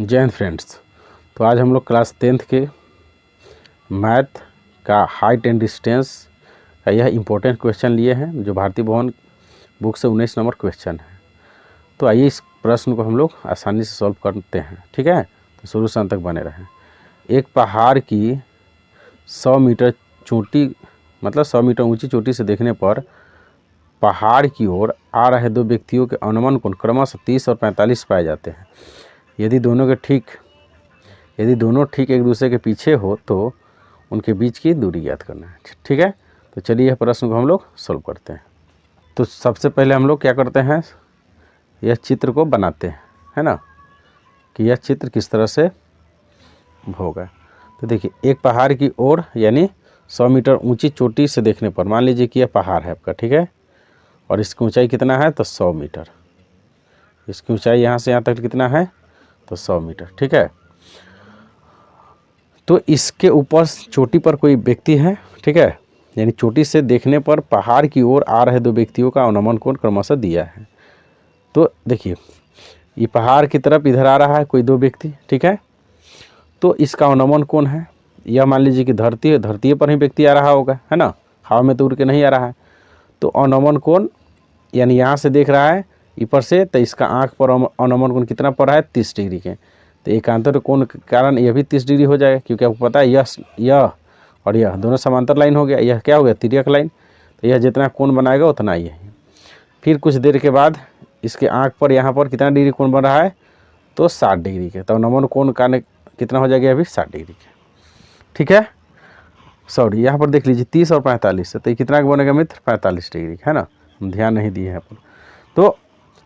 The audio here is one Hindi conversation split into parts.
जय हिंद फ्रेंड्स। तो आज हम लोग क्लास 10th के मैथ का हाइट एंड डिस्टेंस का यह इम्पोर्टेंट क्वेश्चन लिए हैं, जो भारतीय भवन बुक से 19 नंबर क्वेश्चन है। तो आइए इस प्रश्न को हम लोग आसानी से सॉल्व करते हैं। ठीक है, तो शुरू से अंत तक बने रहें। एक पहाड़ की 100 मीटर चोटी, मतलब 100 मीटर ऊंची चोटी से देखने पर पहाड़ की ओर आ रहे दो व्यक्तियों के अनुमान कोण क्रमशः 30 और 45 पाए जाते हैं। यदि दोनों ठीक एक दूसरे के पीछे हो तो उनके बीच की दूरी ज्ञात करना है। ठीक है, तो चलिए यह प्रश्न को हम लोग सॉल्व करते हैं। तो सबसे पहले हम लोग क्या करते हैं, यह चित्र को बनाते हैं, है ना, कि यह चित्र किस तरह से होगा। तो देखिए, एक पहाड़ की ओर यानी 100 मीटर ऊंची चोटी से देखने पर मान लीजिए कि यह पहाड़ है आपका, ठीक है, और इसकी ऊंचाई कितना है तो 100 मीटर। इसकी ऊंचाई यहाँ से यहाँ तक कितना है तो 100 मीटर। ठीक है, तो इसके ऊपर चोटी पर कोई व्यक्ति है, ठीक है, यानी चोटी से देखने पर पहाड़ की ओर आ रहे दो व्यक्तियों का अनुमान कोण क्रमशः दिया है। तो देखिए, ये पहाड़ की तरफ इधर आ रहा है कोई दो व्यक्ति, ठीक है, तो इसका अनुमान कोण है, यह मान लीजिए कि धरती है, धरती पर ही व्यक्ति आ रहा होगा, है ना, हवा में तो उड़ के नहीं आ रहा है। तो अनुमान कोण यानी यहाँ से देख रहा है ऊपर से, तो इसका आँख पर अनुमान कोण कितना पड़ रहा है 30 डिग्री के। तो एकांतर कोण के कारण यह भी 30 डिग्री हो जाएगा, क्योंकि आपको पता है यह और यह दोनों समांतर लाइन हो गया, यह क्या हो गया तिर्यक लाइन। तो यह जितना कोण बनाएगा उतना ही है। फिर कुछ देर के बाद इसके आँख पर यहाँ पर कितना डिग्री कोण बन रहा है तो 60 डिग्री के। तो अनुमान कोण का कितना हो जाएगा अभी 60 डिग्री के। ठीक है, सॉरी, यहाँ पर देख लीजिए 30 और 45 है, तो कितना बनेगा मित्र 45 डिग्री, है ना, ध्यान नहीं दिए यहाँ पर। तो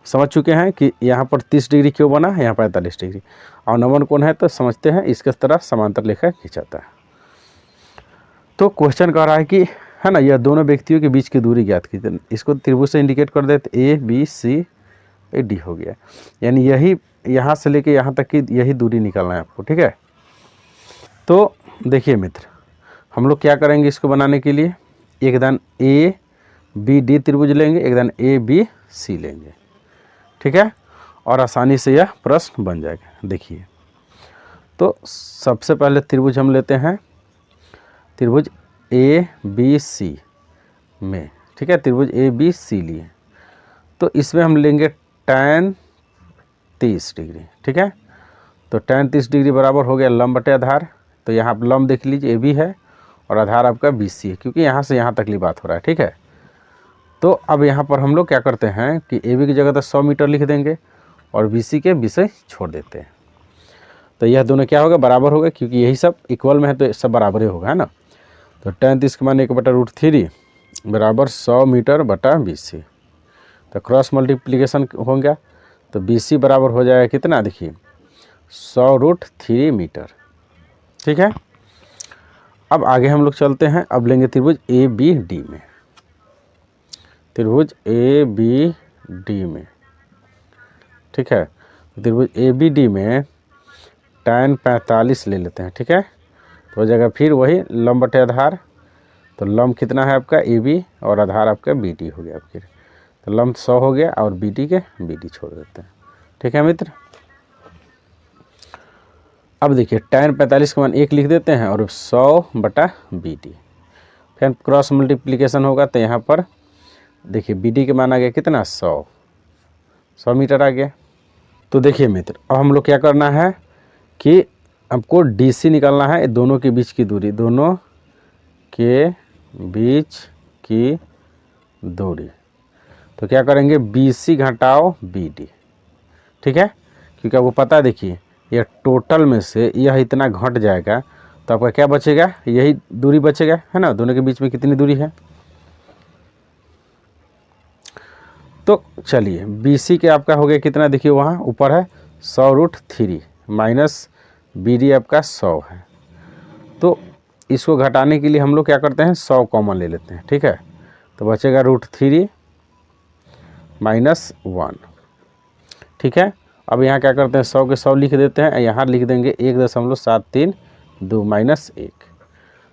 समझ चुके हैं कि यहाँ पर 30 डिग्री क्यों बना है, यहाँ 45 डिग्री। और नमन कोण है तो समझते हैं इसके तरह समांतर रेखा खींचाता है। तो क्वेश्चन कह रहा है कि, है ना, यह दोनों व्यक्तियों के बीच की दूरी ज्ञात कीजिए। इसको त्रिभुज से इंडिकेट कर देते, A B C A D हो गया, यानी यही यहाँ से लेके यहाँ तक की यही दूरी निकालना है आपको। ठीक है, तो देखिए मित्र, हम लोग क्या करेंगे इसको बनाने के लिए, एक दान ए बी डी त्रिभुज लेंगे, एक दान ए बी सी लेंगे। ठीक है, और आसानी से यह प्रश्न बन जाएगा। देखिए, तो सबसे पहले त्रिभुज हम लेते हैं, त्रिभुज ए बी सी में, ठीक है, त्रिभुज ए बी सी लिए, तो इसमें हम लेंगे tan 30 डिग्री। ठीक है, तो tan 30 डिग्री बराबर हो गया लंब बटे आधार। तो यहाँ आप लंब देख लीजिए, ए बी है और आधार आपका बी सी है, क्योंकि यहाँ से यहाँ तक की बात हो रहा है। ठीक है, तो अब यहाँ पर हम लोग क्या करते हैं कि ए बी की जगह तो 100 मीटर लिख देंगे और बी सी के विषय छोड़ देते हैं। तो यह दोनों क्या होगा बराबर होगा, क्योंकि यही सब इक्वल में है तो सब बराबर ही होगा, है ना। तो tan 30 के मान 1/√3 बराबर 100 मीटर बटा बी सी। तो क्रॉस मल्टीप्लिकेशन हो गया, तो बी सी बराबर हो जाएगा कितना, देखिए 100√3 मीटर। ठीक है, अब आगे हम लोग चलते हैं। अब लेंगे त्रिभुज ए बी डी में, त्रिभुज ए बी डी में। ठीक है, त्रिभुज ए बी डी में tan 45 ले लेते हैं। ठीक है, तो हो जाएगा फिर वही लंब बटे आधार। तो लंब कितना है आपका ए बी और आधार आपका बी डी हो गया फिर। तो लंब 100 हो गया और बी डी के बी डी छोड़ देते हैं। ठीक है मित्र, अब देखिए tan 45 का मान 1 लिख देते हैं और 100 बटा बी डी, फिर क्रॉस मल्टीप्लिकेशन होगा। तो यहाँ पर देखिए बी डी के मान आ गया कितना 100 मीटर आ गया। तो देखिए मित्र, अब हम लोग क्या करना है कि हमको डी सी निकालना है, दोनों के बीच की दूरी, दोनों के बीच की दूरी। तो क्या करेंगे बी सी घटाओ बी डी। ठीक है, क्योंकि आपको पता है, देखिए यह टोटल में से यह इतना घट जाएगा तो आपका क्या बचेगा, यही दूरी बचेगा, है ना। दोनों के बीच में कितनी दूरी है, तो चलिए बी सी के आपका हो गया कितना, देखिए वहाँ ऊपर है 100√3 माइनस बी डी आपका 100 है। तो इसको घटाने के लिए हम लोग क्या करते हैं 100 कॉमन ले लेते हैं। ठीक है, तो बचेगा √3 माइनस 1। ठीक है, अब यहाँ क्या करते हैं 100 के 100 लिख देते हैं, यहाँ लिख देंगे 1.732 माइनस 1।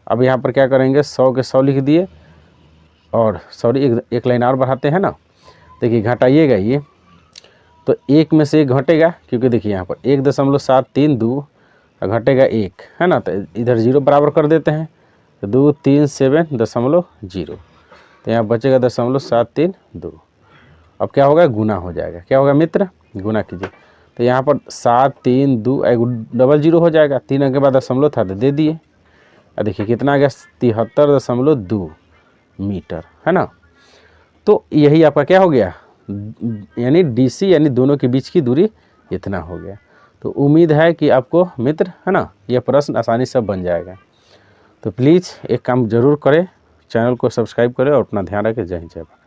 अब यहाँ पर क्या करेंगे 100 के 100 लिख दिए और सॉरी एक लाइन और बढ़ाते हैं ना। देखिए घटाइएगा ये तो 1 में से 1 घटेगा, क्योंकि देखिए यहाँ पर 1.732 घटेगा 1, है ना। तो इधर 0 बराबर कर देते हैं, तो 237.0, तो यहाँ बचेगा 0.732। अब क्या होगा, गुना हो जाएगा। क्या होगा मित्र, गुना कीजिए। तो यहाँ पर 732 डबल 0 हो जाएगा, 3 अंक के बाद दशमलव था तो दे दिए। और देखिए कितना आ गया, 73.2 मीटर, है ना। तो यही आपका क्या हो गया, यानी DC यानी दोनों के बीच की दूरी इतना हो गया। तो उम्मीद है कि आपको मित्र, है ना, यह प्रश्न आसानी से बन जाएगा। तो प्लीज़ एक काम ज़रूर करें, चैनल को सब्सक्राइब करें और अपना ध्यान रखें। जय हिंद, जय भारत।